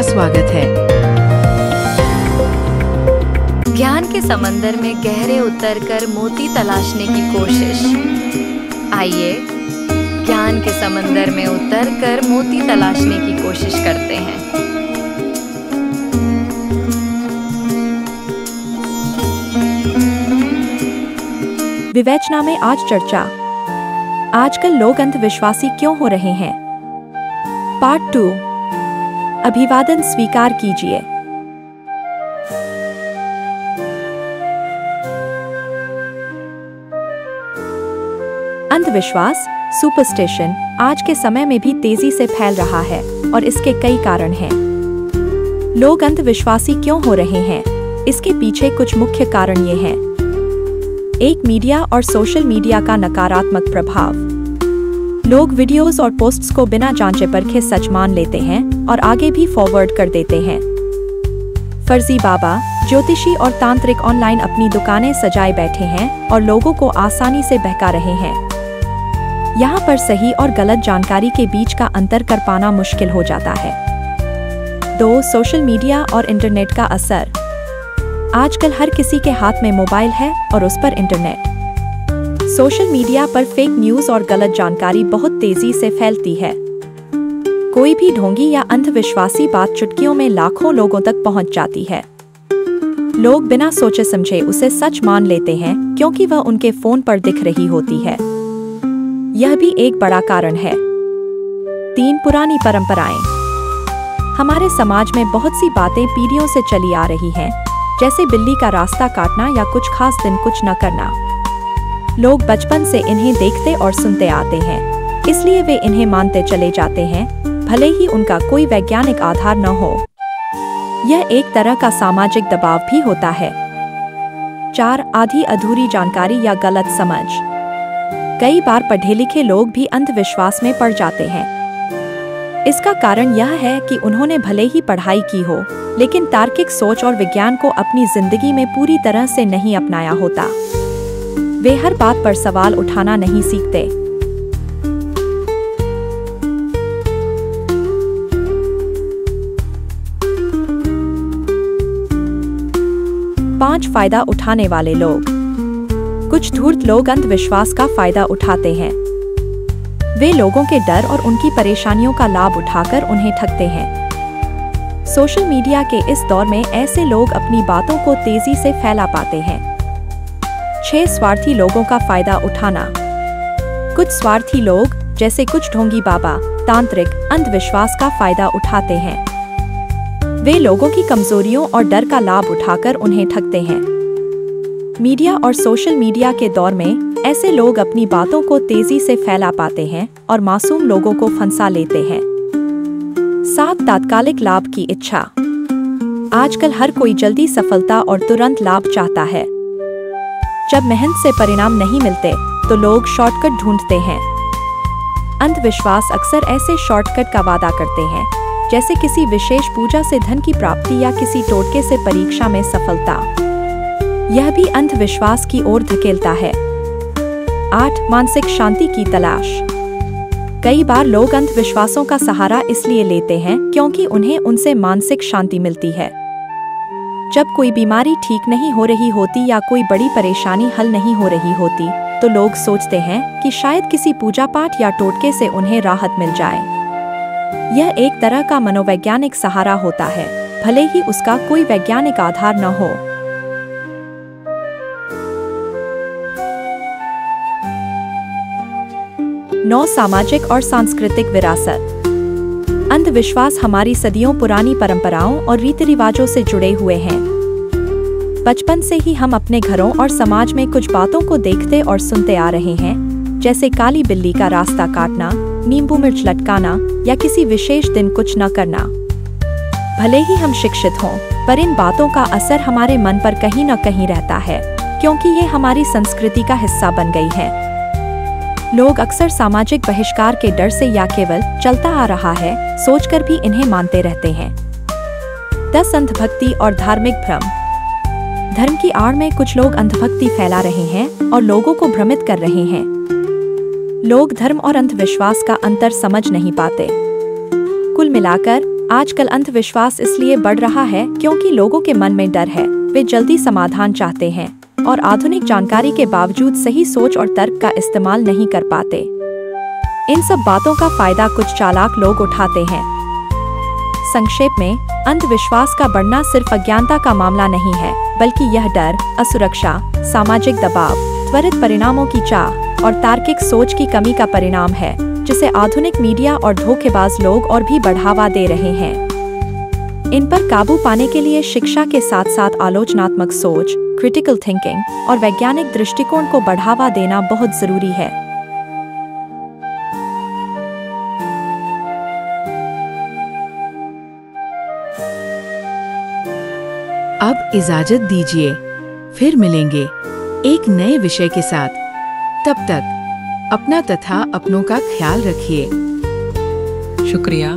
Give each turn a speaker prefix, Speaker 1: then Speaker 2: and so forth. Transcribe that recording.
Speaker 1: स्वागत है।
Speaker 2: ज्ञान के समंदर में गहरे उतरकर मोती तलाशने की कोशिश। आइए ज्ञान के समंदर में उतरकर मोती तलाशने की कोशिश करते हैं।
Speaker 3: विवेचना में आज चर्चा। आजकल लोग अंधविश्वासी क्यों हो रहे हैं? पार्ट 2। अभिवादन स्वीकार कीजिए। अंधविश्वास, सुपरस्टिशन आज के समय में भी तेजी से फैल रहा है और इसके कई कारण हैं। लोग अंधविश्वासी क्यों हो रहे हैं? इसके पीछे कुछ मुख्य कारण ये हैं। 1. मीडिया और सोशल मीडिया का नकारात्मक प्रभाव। लोग वीडियोस और पोस्ट्स को बिना जांचे परखे सच मान लेते हैं और आगे भी फॉरवर्ड कर देते हैं। फर्जी बाबा, ज्योतिषी और तांत्रिक ऑनलाइन अपनी दुकानें सजाए बैठे हैं और लोगों को आसानी से बहका रहे हैं। यहाँ पर सही और गलत जानकारी के बीच का अंतर कर पाना मुश्किल हो जाता है। 2. सोशल मीडिया और इंटरनेट का असर। आजकल हर किसी के हाथ में मोबाइल है और उस पर इंटरनेट। सोशल मीडिया पर फेक न्यूज़ और गलत जानकारी बहुत तेजी से फैलती है। कोई भी ढोंगी या अंधविश्वासी बात चुटकियों में लाखों लोगों तक पहुंच जाती है। लोग बिना सोचे समझे उसे सच मान लेते हैं क्योंकि वह उनके फोन पर दिख रही होती है। यह भी एक बड़ा कारण है। 3. पुरानी परंपराएं। हमारे समाज में बहुत सी बातें पीढ़ियों से चली आ रही हैं, जैसे बिल्ली का रास्ता काटना या कुछ खास दिन कुछ न करना। लोग बचपन से इन्हें देखते और सुनते आते हैं, इसलिए वे इन्हें मानते चले जाते हैं, भले ही उनका कोई वैज्ञानिक आधार न हो। यह एक तरह का सामाजिक दबाव भी होता है। 4. आधी अधूरी जानकारी या गलत समझ। कई बार पढ़े लिखे लोग भी अंधविश्वास में पड़ जाते हैं। इसका कारण यह है कि उन्होंने भले ही पढ़ाई की हो, लेकिन तार्किक सोच और विज्ञान को अपनी जिंदगी में पूरी तरह से नहीं अपनाया होता। वे हर बात पर सवाल उठाना नहीं सीखते। 5. फायदा उठाने वाले लोग। कुछ धूर्त लोग अंधविश्वास का फायदा उठाते हैं। वे लोगों के डर और उनकी परेशानियों का लाभ उठाकर उन्हें ठगते हैं। सोशल मीडिया के इस दौर में ऐसे लोग अपनी बातों को तेजी से फैला पाते हैं। 6. स्वार्थी लोगों का फायदा उठाना। कुछ स्वार्थी लोग, जैसे कुछ ढोंगी बाबा, तांत्रिक, अंधविश्वास का फायदा उठाते हैं। वे लोगों की कमजोरियों और डर का लाभ उठाकर उन्हें ठगते हैं। मीडिया और सोशल मीडिया के दौर में ऐसे लोग अपनी बातों को तेजी से फैला पाते हैं और मासूम लोगों को फंसा लेते हैं। 7. तात्कालिक लाभ की इच्छा। आजकल हर कोई जल्दी सफलता और तुरंत लाभ चाहता है। जब मेहनत से परिणाम नहीं मिलते तो लोग शॉर्टकट ढूंढते हैं। अंधविश्वास अक्सर ऐसे शॉर्टकट का वादा करते हैं, जैसे किसी विशेष पूजा से धन की प्राप्ति या किसी टोटके से परीक्षा में सफलता। यह भी अंधविश्वास की ओर धकेलता है। 8. मानसिक शांति की तलाश। कई बार लोग अंधविश्वासों का सहारा इसलिए लेते हैं क्योंकि उन्हें उनसे मानसिक शांति मिलती है। जब कोई बीमारी ठीक नहीं हो रही होती या कोई बड़ी परेशानी हल नहीं हो रही होती, तो लोग सोचते हैं कि शायद किसी पूजा पाठ या टोटके से उन्हें राहत मिल जाए। यह एक तरह का मनोवैज्ञानिक सहारा होता है, भले ही उसका कोई वैज्ञानिक आधार न हो। नौ. सामाजिक और सांस्कृतिक विरासत। अंधविश्वास हमारी सदियों पुरानी परंपराओं और रीति रिवाजों से जुड़े हुए हैं। बचपन से ही हम अपने घरों और समाज में कुछ बातों को देखते और सुनते आ रहे हैं, जैसे काली बिल्ली का रास्ता काटना, नींबू मिर्च लटकाना या किसी विशेष दिन कुछ न करना। भले ही हम शिक्षित हों, पर इन बातों का असर हमारे मन पर कहीं न कहीं रहता है, क्योंकि ये हमारी संस्कृति का हिस्सा बन गई है। लोग अक्सर सामाजिक बहिष्कार के डर से या केवल चलता आ रहा है सोचकर भी इन्हें मानते रहते हैं। 10. अंधभक्ति और धार्मिक भ्रम। धर्म की आड़ में कुछ लोग अंधभक्ति फैला रहे हैं और लोगों को भ्रमित कर रहे हैं। लोग धर्म और अंधविश्वास का अंतर समझ नहीं पाते। कुल मिलाकर आजकल अंधविश्वास इसलिए बढ़ रहा है क्योंकि लोगों के मन में डर है, वे जल्दी समाधान चाहते हैं और आधुनिक जानकारी के बावजूद सही सोच और तर्क का इस्तेमाल नहीं कर पाते। इन सब बातों का फायदा कुछ चालाक लोग उठाते हैं। संक्षेप में, अंधविश्वास का बढ़ना सिर्फ अज्ञानता का मामला नहीं है, बल्कि यह डर, असुरक्षा, सामाजिक दबाव, त्वरित परिणामों की चाह और तार्किक सोच की कमी का परिणाम है, जिसे आधुनिक मीडिया और धोखेबाज लोग और भी बढ़ावा दे रहे हैं। इन पर काबू पाने के लिए शिक्षा के साथ साथ आलोचनात्मक सोच, क्रिटिकल थिंकिंग और वैज्ञानिक दृष्टिकोण को बढ़ावा देना बहुत जरूरी है।
Speaker 1: अब इजाजत दीजिए, फिर मिलेंगे एक नए विषय के साथ। तब तक अपना तथा अपनों का ख्याल रखिए।
Speaker 4: शुक्रिया।